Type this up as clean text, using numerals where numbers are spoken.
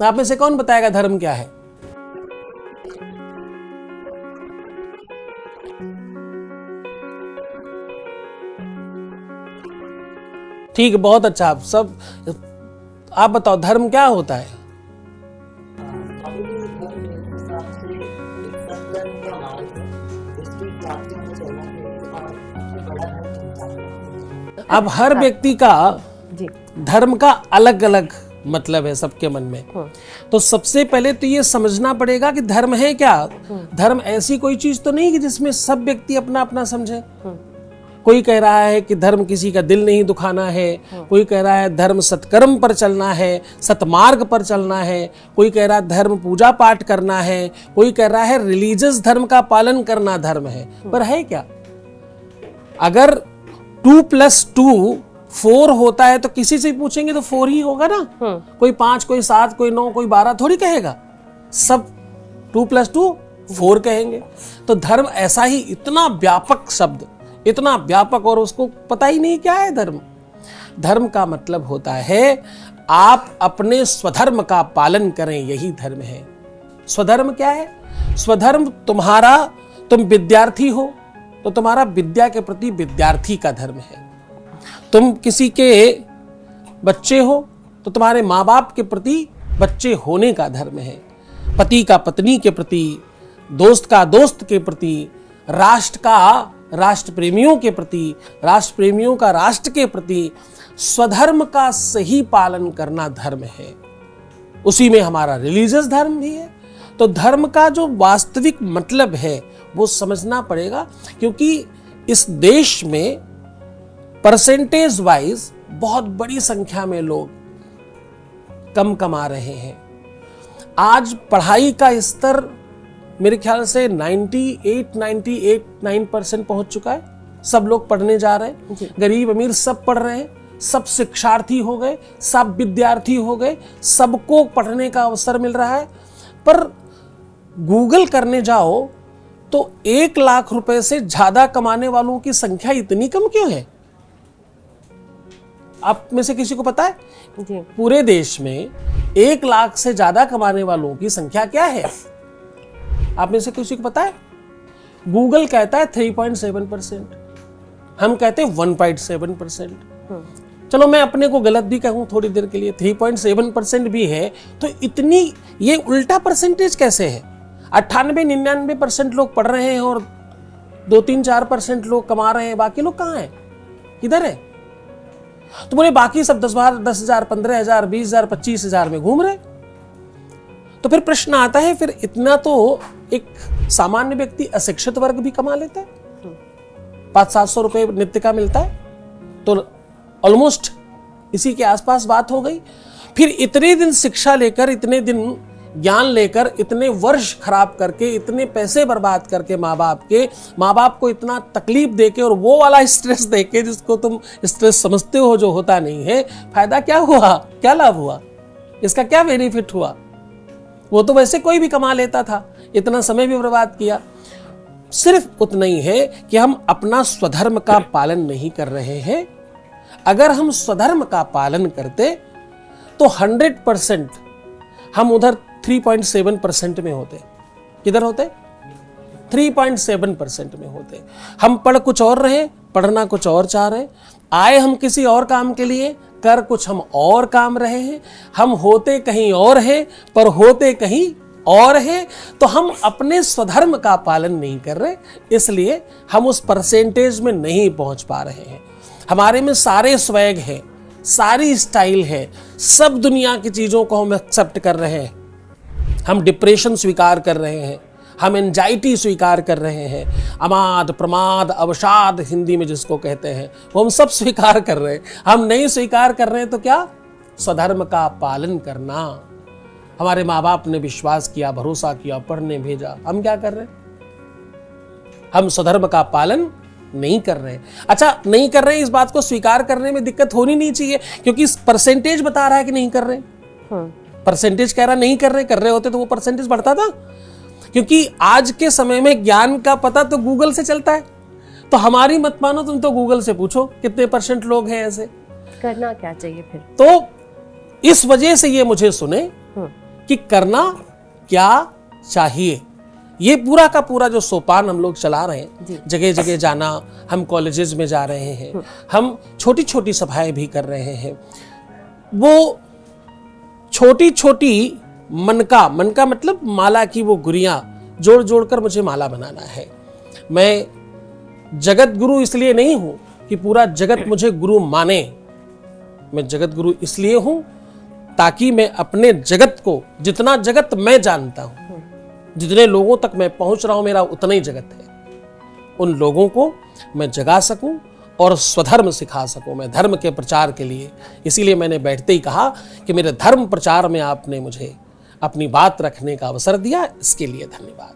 आप में से कौन बताएगा धर्म क्या है? ठीक है, बहुत अच्छा। आप सब आप बताओ धर्म क्या होता है? अब हर व्यक्ति का धर्म का अलग अलग मतलब है सबके मन में। तो सबसे पहले तो ये समझना पड़ेगा कि धर्म है क्या। धर्म ऐसी कोई चीज तो नहीं कि जिसमें सब व्यक्ति अपना अपना समझे। कोई कह रहा है कि धर्म किसी का दिल नहीं दुखाना है, कोई कह रहा है धर्म सत्कर्म पर चलना है, सतमार्ग पर चलना है, कोई कह रहा है धर्म पूजा पाठ करना है, कोई कह रहा है रिलीजियस धर्म का पालन करना धर्म है। पर है क्या? अगर 2+2 4 होता है तो किसी से पूछेंगे तो 4 ही होगा ना। कोई 5, कोई 7, कोई 9, कोई 12 थोड़ी कहेगा। सब 2+2 4 कहेंगे। तो धर्म ऐसा ही इतना व्यापक शब्द, इतना व्यापक, और उसको पता ही नहीं क्या है धर्म। धर्म का मतलब होता है आप अपने स्वधर्म का पालन करें, यही धर्म है। स्वधर्म क्या है? स्वधर्म तुम्हारा, तुम विद्यार्थी हो तो तुम्हारा विद्या के प्रति विद्यार्थी का धर्म है। तुम किसी के बच्चे हो तो तुम्हारे माँ बाप के प्रति बच्चे होने का धर्म है। पति का पत्नी के प्रति, दोस्त का दोस्त के प्रति, राष्ट्र का राष्ट्र प्रेमियों के प्रति, राष्ट्र प्रेमियों का राष्ट्र के प्रति स्वधर्म का सही पालन करना धर्म है। उसी में हमारा रिलीजियस धर्म भी है। तो धर्म का जो वास्तविक मतलब है वो समझना पड़ेगा, क्योंकि इस देश में परसेंटेज वाइज बहुत बड़ी संख्या में लोग कम कमा रहे हैं। आज पढ़ाई का स्तर मेरे ख्याल से 98-99% पहुंच चुका है। सब लोग पढ़ने जा रहे हैं, गरीब अमीर सब पढ़ रहे हैं, सब शिक्षार्थी हो गए, सब विद्यार्थी हो गए, सबको पढ़ने का अवसर मिल रहा है। पर गूगल करने जाओ तो 1 लाख रुपए से ज्यादा कमाने वालों की संख्या इतनी कम क्यों है? आप में से किसी को पता है? पूरे देश में 1 लाख से ज्यादा कमाने वालों की संख्या क्या है? आप में से किसी को पता है? गूगल कहता है 3.7%, हम कहते हैं 1.7%। चलो मैं अपने को गलत भी कहूं थोड़ी देर के लिए, 3.7% भी है तो इतनी ये उल्टा परसेंटेज कैसे है? 98-99% लोग पढ़ रहे हैं और 2-3-4% लोग कमा रहे हैं, बाकी लोग कहाँ हैं? किधर है? तो बोले बाकी सब 10,000, 15,000, 20,000, 25,000 में घूम रहे। तो फिर प्रश्न आता है, फिर इतना तो एक सामान्य व्यक्ति अशिक्षित वर्ग भी कमा लेता है। 500-700 रुपए नित्य का मिलता है, तो ऑलमोस्ट इसी के आसपास बात हो गई। फिर इतने दिन शिक्षा लेकर, इतने दिन ज्ञान लेकर, इतने वर्ष खराब करके, इतने पैसे बर्बाद करके माँ बाप को इतना तकलीफ देके और वो वाला स्ट्रेस देके जिसको तुम स्ट्रेस समझते हो, जो होता नहीं है, फायदा क्या हुआ? क्या लाभ हुआ? इसका क्या बेनिफिट हुआ? वो तो वैसे कोई भी कमा लेता था, इतना समय भी बर्बाद किया। सिर्फ उतना ही है कि हम अपना स्वधर्म का पालन नहीं कर रहे हैं। अगर हम स्वधर्म का पालन करते तो 100% हम उधर 3.7% में होते। किधर होते? 3.7% में होते। हम पढ़ कुछ और रहे, पढ़ना कुछ और चाह रहे, आए हम किसी और काम के लिए, कर कुछ हम और काम रहे हैं। हम होते कहीं और हैं पर होते कहीं और हैं। तो हम अपने स्वधर्म का पालन नहीं कर रहे, इसलिए हम उस परसेंटेज में नहीं पहुंच पा रहे हैं। हमारे में सारे स्वैग है, सारी स्टाइल है, सब दुनिया की चीजों को हम एक्सेप्ट कर रहे हैं। हम डिप्रेशन स्वीकार कर रहे हैं, हम एंजाइटी स्वीकार कर रहे हैं, अमाद प्रमाद अवसाद हिंदी में जिसको कहते हैं, वो हम सब स्वीकार कर रहे हैं। हम नहीं स्वीकार कर रहे हैं तो क्या? स्वधर्म का पालन करना। हमारे माँ बाप ने विश्वास किया, भरोसा किया, पढ़ने भेजा, हम क्या कर रहे हैं? हम स्वधर्म का पालन नहीं कर रहे। अच्छा, नहीं कर रहे, इस बात को स्वीकार करने में दिक्कत होनी नहीं चाहिए, क्योंकि परसेंटेज बता रहा है कि नहीं कर रहे। परसेंटेज कह रहा नहीं कर रहे होते तो वो परसेंटेज बढ़ता था। क्योंकि आज के समय में ज्ञान का पता तो गूगल से चलता है। तो हमारी मत मानो, तुम तो गूगल से पूछो कितने % लोग हैं ऐसे। करना क्या चाहिए फिर? तो इस वजह से ये मुझे सुने कि करना क्या चाहिए। ये पूरा का पूरा जो सोपान हम लोग चला रहे हैं, जगह जगह जाना, हम कॉलेजेस में जा रहे हैं, हम छोटी छोटी सभाएं भी कर रहे हैं, वो छोटी छोटी मन का मतलब माला की वो गुरियां जोड़ जोड़ कर मुझे माला बनाना है। मैं जगत गुरु इसलिए नहीं हूं कि पूरा जगत मुझे गुरु माने। मैं जगत गुरु इसलिए हूं ताकि मैं अपने जगत को, जितना जगत मैं जानता हूं, जितने लोगों तक मैं पहुंच रहा हूं, मेरा उतना ही जगत है, उन लोगों को मैं जगा सकूं और स्वधर्म सिखा सकूं, मैं धर्म के प्रचार के लिए। इसीलिए मैंने बैठते ही कहा कि मेरे धर्म प्रचार में आपने मुझे अपनी बात रखने का अवसर दिया, इसके लिए धन्यवाद।